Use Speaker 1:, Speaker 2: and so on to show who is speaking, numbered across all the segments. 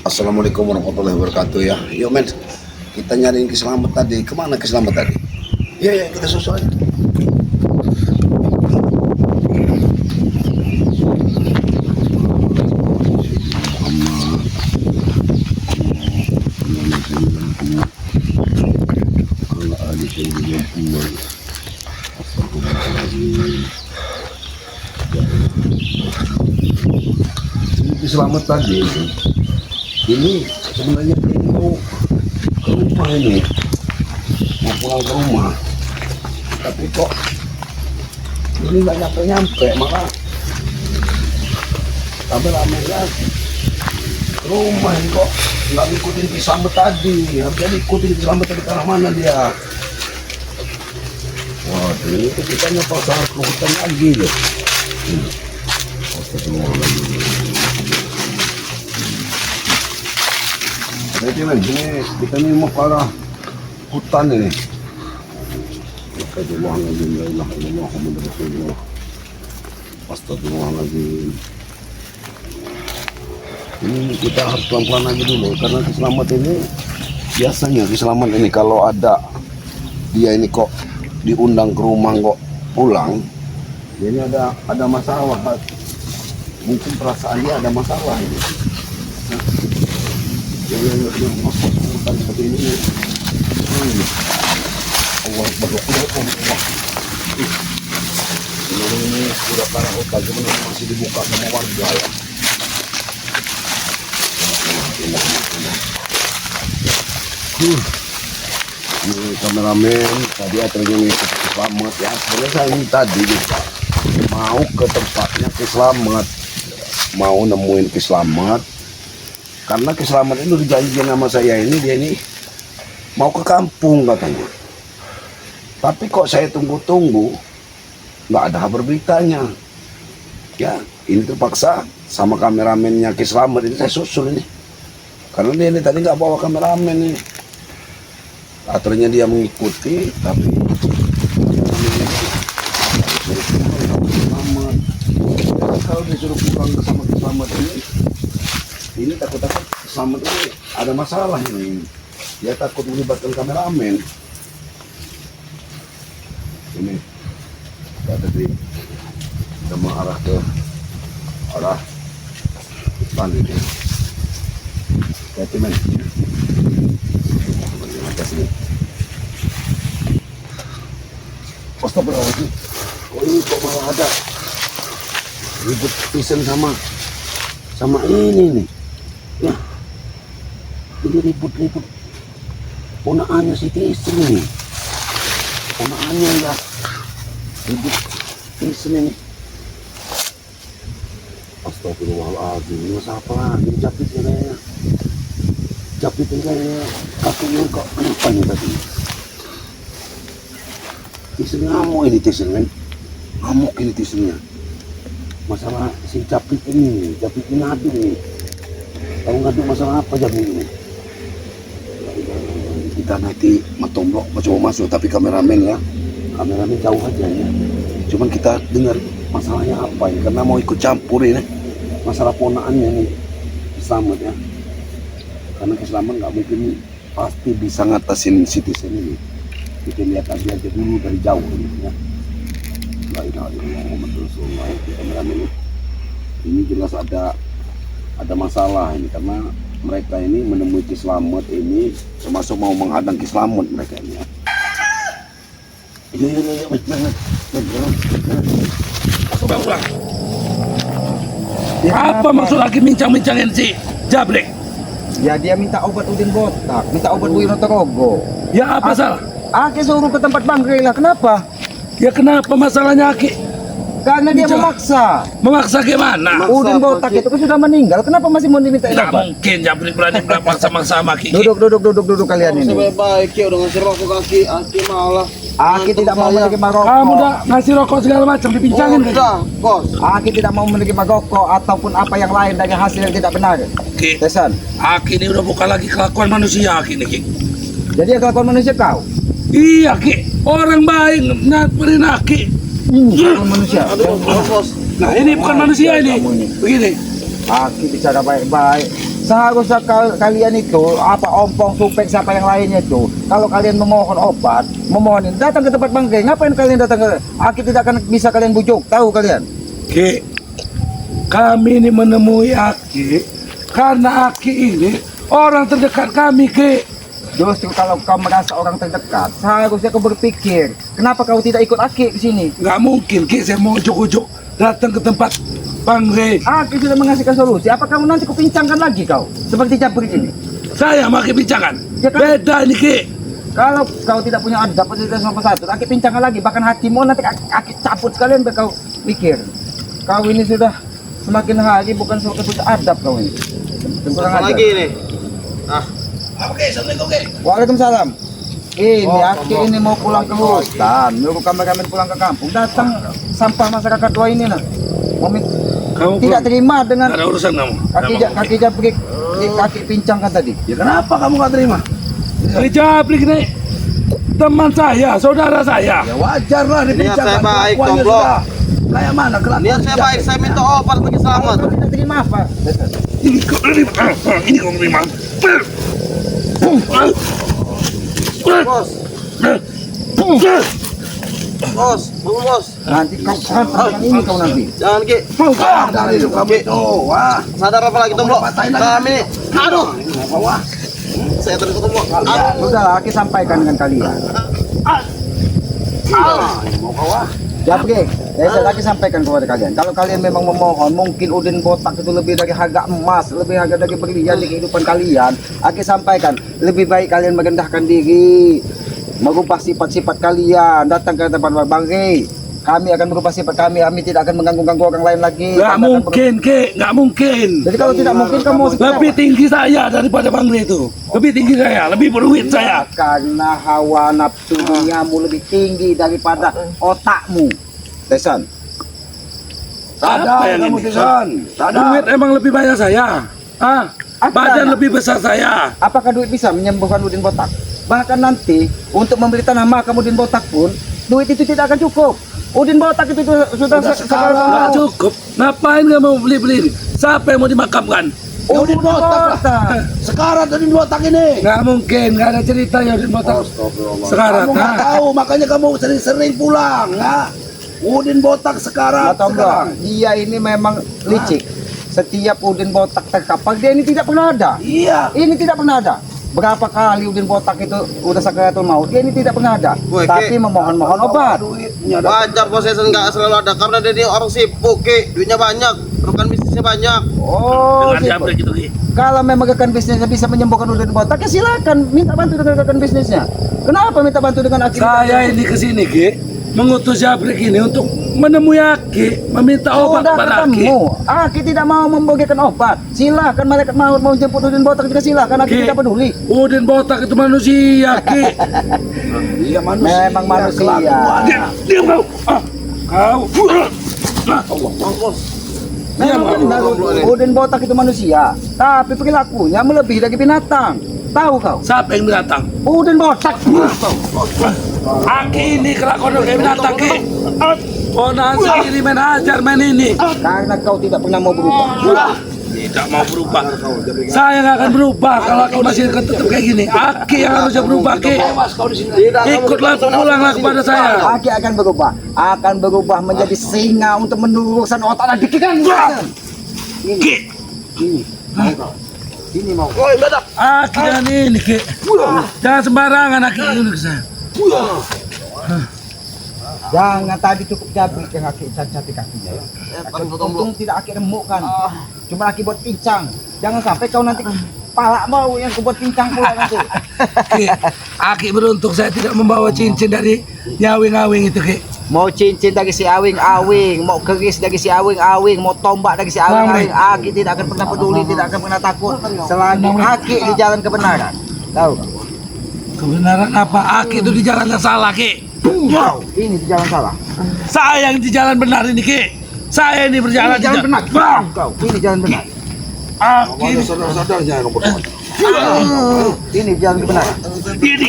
Speaker 1: Assalamualaikum warahmatullahi wabarakatuh ya. Yuk men, kita nyariin Kiselamat tadi. Kemana Kiselamat tadi? Iya, kita susul aja. Kiselamat tadi ini sebenarnya dia mau ke rumah ini, mau pulang ke rumah, tapi kok ini nggak nyampe, malah sampai ramainya ke rumah ini kok nggak ngikutin Kiselamat tadi. Harusnya diikutin Kiselamat tadi, ke arah mana dia? Waduh, ini kita nyapa salah ke hutan lagi loh. Jadi men, ini kita ini mau ke arah hutan ini. Astagfirullahaladzim. Ini kita harus pelan-pelan aja dulu, karena Kiselamat ini biasanya Kiselamat ini kalau ada dia ini kok diundang ke rumah kok pulang, dia ini ada masalah. Mungkin perasaan dia ada masalah ini. Yang masuk seperti ini. Allah Allah. Ini sudah parah hutan, cuman masih dibuka sama warga ya. Ini kameramen tadi akhirnya ngikut Kiselamat ya. Sebenarnya saya ini tadi juga mau ke tempatnya Kiselamat, mau nemuin Kiselamat. Karena Kiselamat itu dijanjikan sama saya ini, dia ini mau ke kampung katanya. Tapi kok saya tunggu-tunggu, nggak ada kabar beritanya. Ya, ini terpaksa sama kameramennya Kiselamat ini saya susul ini. Karena dia ini tadi nggak bawa kameramen nih. Akhirnya dia mengikuti, tapi kalau disuruh pulang sama Kiselamat ini takut-takut Kiselamat ini ada masalah ini. Dia takut melibatkan kameramen. Ini kita tadi kita mengarah ke arah hutan ini. Hati men. Astagfirullahaladzim. Oh ini kok malah ada ribut pisen sama ini nih. Ya, ini ribut-ribut ponakannya si Tisen nih, ponakannya ya ribut Tisen ini. Astagfirullahaladzim, ini masalah apa lagi? Capitnya kayaknya, capitnya kayaknya kakinya kok kenapa nih tadi? Tisen ngamuk ini, Tisen kan, ngamuk ini Tisennya. Masalah si Capit ini ngadu nih. Tahu ngadu masalah apa jam ini? Kita nanti matomblok coba masuk, tapi kameramen jauh aja ya. Cuman kita dengar masalahnya apa ini, karena mau ikut campur ini masalah ponakannya nih Kiselamat ya. Karena Kiselamat nggak mungkin pasti bisa ngatasin si Tisen ini. Kita lihat aja dulu dari jauh ini ya. La ilaha illallah Muhammadur Rasulullah. Kameramen ini jelas ada masalah ini, karena mereka ini menemui Kiselamat ini termasuk mau menghadang Kiselamat mereka ini ya. Ini pulang. Apa maksud lagi bincang-bincangin si Jablek?
Speaker 2: Ya dia minta obat udin botak, minta obat Wirotorogo.
Speaker 1: Ya apa salah?
Speaker 2: Aki suruh ke tempat Bang Grila, kenapa?
Speaker 1: Ya kenapa masalahnya Aki?
Speaker 2: Karena dia memaksa.
Speaker 1: Memaksa gimana?
Speaker 2: Udin botak itu kan sudah meninggal, kenapa masih mau diminta
Speaker 1: Tidak
Speaker 2: obat?
Speaker 1: mungkin Jablek berani maksa-maksa sama Aki.
Speaker 2: Duduk kalian ini.
Speaker 3: Sebaik-baik ya udah ngasih rokok kaki, Aki malah.
Speaker 2: Aki tidak mau menerima rokok.
Speaker 1: Kamu udah ngasih rokok segala macam dipincangin kan?
Speaker 3: Udah, kos.
Speaker 2: Aki tidak mau menerima rokok ataupun apa yang lain dari hasil yang tidak benar.
Speaker 1: Ki,
Speaker 2: Tesan.
Speaker 1: Aki ini udah bukan lagi kelakuan manusia Aki ini Ki.
Speaker 2: Jadi yang kelakuan manusia kau.
Speaker 1: Iya Ki, orang baik nyamperin Aki.
Speaker 2: Kelakuan manusia.
Speaker 3: Aduh, kos.
Speaker 1: Nah ini bukan manusia ini. Begini.
Speaker 2: Aki bicara baik-baik. Seharusnya kalian itu apa ompong, supek, siapa yang lainnya itu, kalau kalian memohon obat, memohonin datang ke tempat bangkai. Ngapain kalian datang ke Aki? Tidak akan bisa kalian bujuk, tahu kalian?
Speaker 4: Ki, kami ini menemui Aki karena Aki ini orang terdekat kami, Ki.
Speaker 2: Justru kalau kau merasa orang terdekat, seharusnya kau berpikir, kenapa kau tidak ikut Aki ke sini?
Speaker 4: Nggak mungkin, Ki, saya mau ujuk-ujuk datang ke tempat Bang Rey.
Speaker 2: Aki sudah mengasihkan solusi. Apa kamu nanti kupincangkan lagi kau? Seperti Jabrik ini.
Speaker 4: Saya makin bincangan.
Speaker 2: Ya kan?
Speaker 4: Beda ini, Ki.
Speaker 2: Kalau kau tidak punya adab, tidak sama satu, Aki pincangkan lagi. Bahkan hatimu nanti Aki cabut sekalian biar kau pikir. Kau ini sudah semakin hari bukan seperti adab kau ini. Kurang
Speaker 3: Apa
Speaker 2: ajar.
Speaker 3: lagi nih? Ah,
Speaker 4: Oke, assalamualaikum, Ki.
Speaker 2: Waalaikumsalam. Ini Aki ini mau pulang ke hutan, nyuruh kameramen pulang ke kampung. Datang sampah masyarakat tua ini nah.
Speaker 4: Kamu
Speaker 2: Tidak
Speaker 4: pulang.
Speaker 2: terima dengan
Speaker 4: Nggak ada urusan kamu.
Speaker 2: kaki Jabrik, kaki pincangkan tadi.
Speaker 1: Ya kenapa kamu nggak terima?
Speaker 4: Ini Jabrik nih teman saya, saudara saya.
Speaker 1: Ya wajar lah
Speaker 3: Niat saya baik,
Speaker 1: kelakuannya
Speaker 3: Tomblo.
Speaker 1: sudah. Kayak mana kelakuan?
Speaker 3: niat saya baik, saya minta obat bagi selamat.
Speaker 2: Kau tidak terima apa?
Speaker 4: Ini kok terima. Ini kok terima.
Speaker 3: Bos, bos, tunggu bos.
Speaker 2: Nanti kau yang ini kau nanti.
Speaker 3: Jangan Ki.
Speaker 1: Keluar dari hidup kamu itu. Wah,
Speaker 3: Sadar apa lagi Tomblo? Kami, aduh,
Speaker 1: wah.
Speaker 3: saya terus Tomblo. Aduh,
Speaker 2: Sudahlah, Aki sampaikan dengan kalian.
Speaker 1: Mau kawah.
Speaker 2: Jabrik, saya lagi sampaikan kepada kalian. Kalau kalian memang memohon, mungkin Udin botak itu lebih dari harga emas, lebih harga dari berlian di kehidupan kalian. Aki sampaikan, lebih baik kalian merendahkan diri, merubah sifat-sifat kalian, datang ke tempat Bang Rey. Kami akan merubah sifat kami tidak akan mengganggu-ganggu orang lain lagi.
Speaker 4: Nggak
Speaker 2: Kami akan
Speaker 4: mungkin, Ki. Nggak mungkin.
Speaker 2: Jadi kalau tidak mungkin kamu mau seperti
Speaker 4: Lebih
Speaker 2: apa?
Speaker 4: tinggi saya daripada Bang Rey itu. Lebih tinggi saya, lebih berduit saya.
Speaker 2: Karena hawa nafsu duniamu lebih tinggi daripada otakmu. Tesan.
Speaker 4: Apa
Speaker 1: Sadar
Speaker 4: yang
Speaker 1: kamu
Speaker 4: ini?
Speaker 1: Tisan. Sadar.
Speaker 4: Duit emang lebih banyak saya. Ah,
Speaker 2: Apa?
Speaker 4: badan lebih besar saya.
Speaker 2: Apakah duit bisa menyembuhkan Udin botak? Bahkan nanti untuk membeli tanah makam Udin botak pun duit itu tidak akan cukup. Udin botak itu sudah
Speaker 1: sekarang.
Speaker 4: Nggak cukup. Ngapain nggak mau beli-beli? Siapa yang mau dimakamkan?
Speaker 1: Udin botak lah. Sekarang Udin botak ini.
Speaker 4: Nggak mungkin, nggak ada ceritanya Udin botak. Sekarang,
Speaker 1: Kamu nggak tahu, makanya kamu sering-sering pulang, ya. Udin botak sekarang.
Speaker 2: Sekarang dia ini memang licik. Setiap Udin botak terkapar dia ini tidak pernah ada.
Speaker 1: Iya.
Speaker 2: Ini tidak pernah ada. Berapa kali Udin botak itu udah sakaratul maut, dia ini tidak pernah ada.
Speaker 3: Woi,
Speaker 2: Tapi
Speaker 3: Ki.
Speaker 2: memohon-mohon obat.
Speaker 1: Duitnya ada.
Speaker 3: wajar bos saya nggak selalu ada karena dia orang sibuk Ki, duitnya banyak, rekan bisnisnya banyak.
Speaker 2: Oh,
Speaker 4: dengan
Speaker 2: gitu.
Speaker 4: Jabrik itu, Ki.
Speaker 2: Kalau memang rekan bisnisnya bisa menyembuhkan Udin botak, ya silakan minta bantu dengan rekan bisnisnya. Kenapa minta bantu dengan Aki?
Speaker 4: Saya ini kesini, Ki, mengutus Jabrik ini untuk menemui Aki, meminta obat
Speaker 2: Sudah
Speaker 4: kepada Aki.
Speaker 2: ketemu. Aki tidak mau membagikan obat. Silakan malaikat maut mau jemput Udin botak juga silakan. Aki
Speaker 4: Ki.
Speaker 2: tidak peduli.
Speaker 4: Udin botak itu manusia, Ki.
Speaker 1: Iya manusia.
Speaker 2: Memang manusia.
Speaker 1: Kelakuan.
Speaker 4: Diam kau. Ah, kau.
Speaker 3: Bos,
Speaker 2: Memang benar Udin botak itu manusia, tapi perilakunya melebihi dari binatang. Tahu kau?
Speaker 4: Siapa yang binatang?
Speaker 2: Udin botak.
Speaker 4: Aki ini kelakuan kayak binatang, Ki. Oh, nanti ini main ajar main ini.
Speaker 2: Karena kau tidak pernah mau berubah.
Speaker 4: Tidak mau berubah. Saya nggak akan berubah kalau Aki masih akan tetap kayak gini. Aki yang harusnya berubah, Ki. Ikutlah, pulanglah kepada saya.
Speaker 2: Aki akan berubah. Akan berubah menjadi singa untuk menurunkan otak dan pikiran.
Speaker 4: Ki.
Speaker 2: Ini mau.
Speaker 3: woi badak.
Speaker 4: Aki dan ini, Ki. Jangan sembarangan Aki ini ke saya.
Speaker 2: Jangan tadi cukup Jabrik yang Aki cacat kakinya. Untung tidak Aki remukkan. Cuma Aki buat pincang. Jangan sampai kau nanti pala mau yang kau buat pincang pula nanti.
Speaker 4: Ki, Aki beruntung saya tidak membawa cincin dari nyawing-awing itu, Ki.
Speaker 2: Mau cincin dari si awing-awing, mau keris dari si awing-awing, mau tombak dari si awing-awing, Aki tidak akan pernah peduli, tidak akan pernah takut selagi Aki di jalan kebenaran. Tahu?
Speaker 4: Kebenaran apa? Aki itu di jalan yang salah, Ki.
Speaker 2: Ini di jalan salah.
Speaker 4: Saya yang di jalan benar ini, Ki. Saya ini berjalan
Speaker 2: Ini jalan benar.
Speaker 4: Wah,
Speaker 2: Kau, ini jalan benar.
Speaker 4: Aki ini
Speaker 1: Sadar-sadarnya nomor dua.
Speaker 2: Ini jalan kebenaran.
Speaker 4: ini.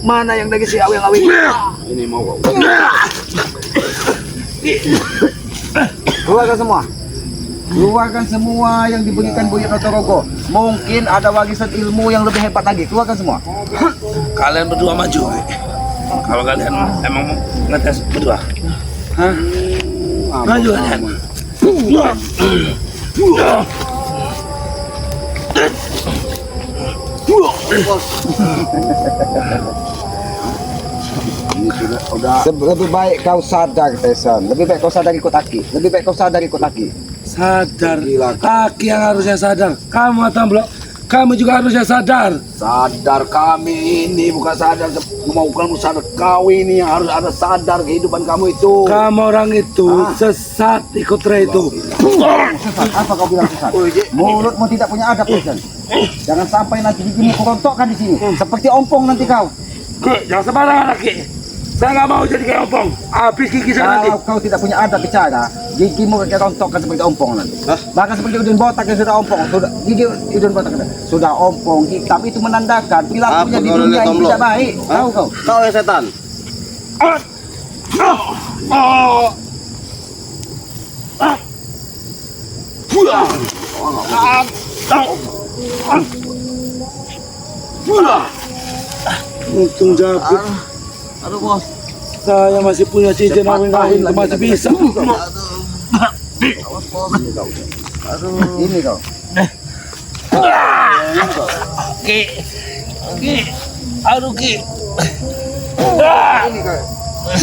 Speaker 2: Mana yang dari si awing-awing?
Speaker 1: Ini mau
Speaker 2: Keluarga semua. Keluarkan semua yang diberikan Buyut Rotorogo. Mungkin ada warisan ilmu yang lebih hebat lagi. Keluarkan semua.
Speaker 4: Kalian berdua maju. Kalau kalian emang mau ngetes berdua. Hah? Maju kalian.
Speaker 1: Ini sudah
Speaker 2: Lebih baik kau sadar, Tesan. Lebih baik kau sadar ikut Aki. Lebih baik kau sadar ikut Aki.
Speaker 4: Sadar.
Speaker 1: Gila,
Speaker 4: Aki yang harusnya sadar. Kamu Atamblok, kamu juga harusnya sadar.
Speaker 1: sadar kami ini bukan sadar mau kamu sadar kau ini yang harus ada sadar kehidupan kamu itu.
Speaker 4: Kamu orang itu sesat ikut Ray itu.
Speaker 2: Sesat. Apa kau bilang sesat? Mulutmu tidak punya adab, Tesan. Jangan sampai nanti gigimu kurontokkan di sini. Seperti ompong nanti kau.
Speaker 4: Jangan sembarangan Aki. Saya nggak mau jadi kayak ompong. Habis gigi saya nanti.
Speaker 2: Kalau kau tidak punya adab bicara, gigimu kerontokkan seperti ompong nanti. Bahkan seperti udun botak yang sudah ompong, sudah gigi udun botak sudah ompong hitam, itu menandakan perilakunya di
Speaker 3: kau
Speaker 2: dunia
Speaker 3: lihat,
Speaker 2: ini
Speaker 3: Tomblo?
Speaker 2: tidak baik. Tahu kau?
Speaker 3: Kau yang setan.
Speaker 4: Untung Japit.
Speaker 3: Aduh bos.
Speaker 4: Saya masih punya cincin kawin-kawin itu masih bisa.
Speaker 2: Ini kau.
Speaker 4: Ki, Ki, aduh Ki.
Speaker 2: Ini kau.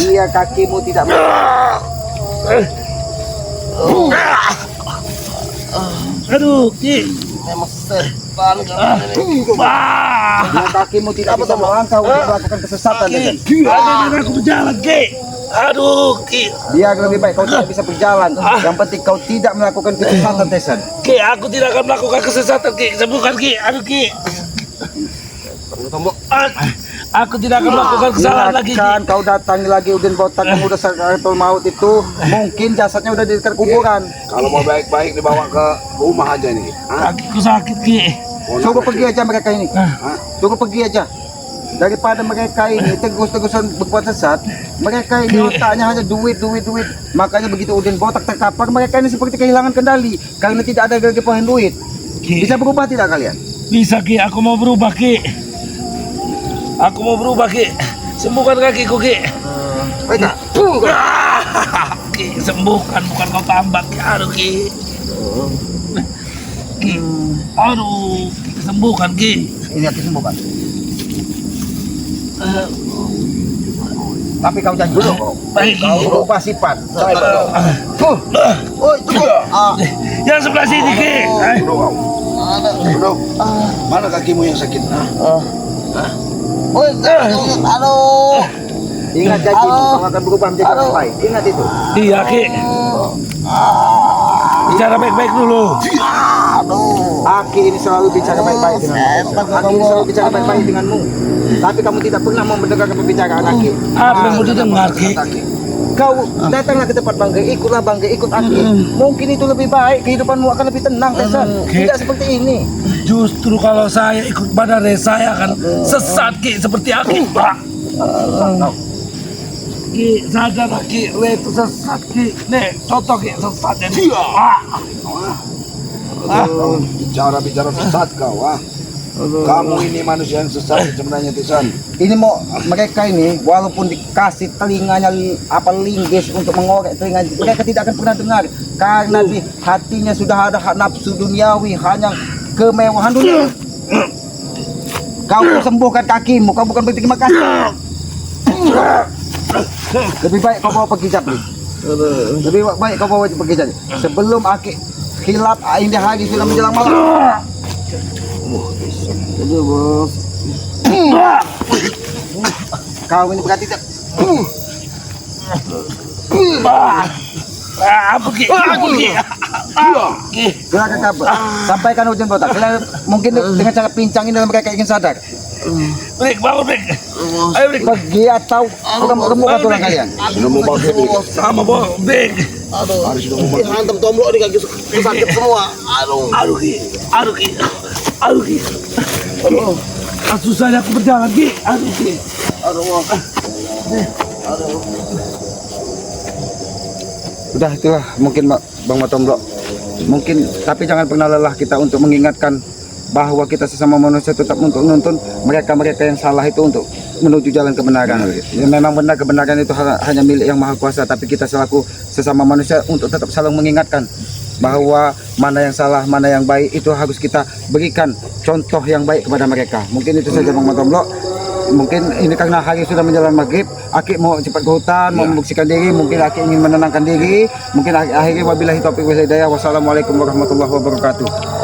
Speaker 2: Dia kakimu tidak
Speaker 4: Aduh Ki.
Speaker 3: Memang setan kamu ini.
Speaker 2: dia kakimu tidak bisa melangkah untuk melakukan kesesatan. Tesan.
Speaker 4: Aduh, aku berjalan Ki. Aduh Ki.
Speaker 2: Dia lebih baik kau tidak bisa berjalan. Yang penting kau tidak melakukan kesesatan, Tesan.
Speaker 4: Ki, aku tidak akan melakukan kesesatan Ki. Sembuhkan Ki. Aduh Ki. Aku tidak akan melakukan kesalahan lagi Ki.
Speaker 2: Silakan kau datangi lagi Udin Botak yang udah sakaratul maut itu. Mungkin jasadnya udah di dekat kuburan.
Speaker 1: Kalau mau baik-baik dibawa ke rumah aja nih.
Speaker 4: Kakiku sakit Ki.
Speaker 2: Suruh pergi aja mereka ini. Suruh pergi aja. Daripada mereka ini terus-terusan berbuat sesat, mereka ini otaknya hanya duit. Makanya begitu Udin Botak terkapar, mereka ini seperti kehilangan kendali karena tidak ada lagi pohon duit.
Speaker 4: Ki.
Speaker 2: Bisa berubah tidak kalian?
Speaker 4: Bisa Ki, aku mau berubah Ki. Aku mau berubah Ki. Sembuhkan kakiku Ki.
Speaker 2: Baik.
Speaker 4: Ki, sembuhkan bukan kau tambah Ki. Aduh Ki. Ki. Aduh, Ki, sembuhkan Ki.
Speaker 2: Ini aku sembuhkan. Tapi kau janji dulu kau.
Speaker 4: Baik Ki.
Speaker 2: Kau berubah sifat.
Speaker 3: Oh itu.
Speaker 4: Yang sebelah sini Ki.
Speaker 1: Bro, mana kakimu yang sakit?
Speaker 3: Aduh.
Speaker 2: Ingat janji kau akan berubah menjadi orang baik. Ingat itu.
Speaker 4: Iya Ki. Bicara baik-baik dulu.
Speaker 2: Aki ini selalu bicara baik-baik denganmu. Aki ini selalu bicara baik-baik denganmu. Tapi kamu tidak pernah mau mendengarkan pembicaraan Aki.
Speaker 4: Apa yang mau didengar Ki?
Speaker 2: Kau datanglah ke tempat Bangga, ikutlah Bangga, ikut Aki. Mungkin itu lebih baik, kehidupanmu akan lebih tenang, Tesan. Tidak seperti ini.
Speaker 4: Justru kalau saya ikut Badare, saya akan sesat Ki seperti Aki. Ki, sadar Ki, le itu sesat Ki. Nih, contoh Ki, sesat jadi.
Speaker 1: Bicara sesat kau, Kamu ini manusia yang sesat sebenarnya, Tisan.
Speaker 2: Ini mau mereka ini walaupun dikasih telinganya linggis untuk mengorek telinga, mereka tidak akan pernah dengar karena di hatinya sudah ada nafsu duniawi, hanya kemewahan dunia. Kau sembuhkan kakimu, kau bukan berterima kasih. Lebih baik kau bawa pergi Japli. Lebih baik kau bawa pergi Japli. Sebelum Aki hilap indah hari sudah menjelang malam. Aduh bos. Kau ini berarti tidak.
Speaker 4: Apa Ki? Aku Ki.
Speaker 2: Silakan kabar. Sampaikan Udin Botak. Mungkin dengan cara pincang ini mereka ingin sadar.
Speaker 4: Break, bangun break. Ayo break.
Speaker 2: Pergi atau remukan tulang kalian.
Speaker 1: Sudah mau bangkit.
Speaker 4: Sama bos, break.
Speaker 3: Hantam Tomblo di kaki sakit semua.
Speaker 4: Aduh Ki. Aduh Ki. Aduh Ki. Aduh. Susahnya aku berjalan Ki. Aduh Ki.
Speaker 2: Udah itulah mungkin Bang Matomblo. Mungkin tapi jangan pernah lelah kita untuk mengingatkan bahwa kita sesama manusia tetap untuk menuntun mereka-mereka yang salah itu untuk menuju jalan kebenaran. Ya, memang benar kebenaran itu hanya milik Yang Maha Kuasa, tapi kita selaku sesama manusia untuk tetap saling mengingatkan bahwa mana yang salah, mana yang baik itu harus kita berikan contoh yang baik kepada mereka. Mungkin itu saja Bang Matomlo. Mungkin ini karena hari sudah menjelang maghrib, Aki mau cepat ke hutan, mau membersihkan diri, mungkin Aki ingin menenangkan diri. Mungkin akhirnya wabillahi taufiq wal hidayah. Wassalamualaikum warahmatullahi wabarakatuh.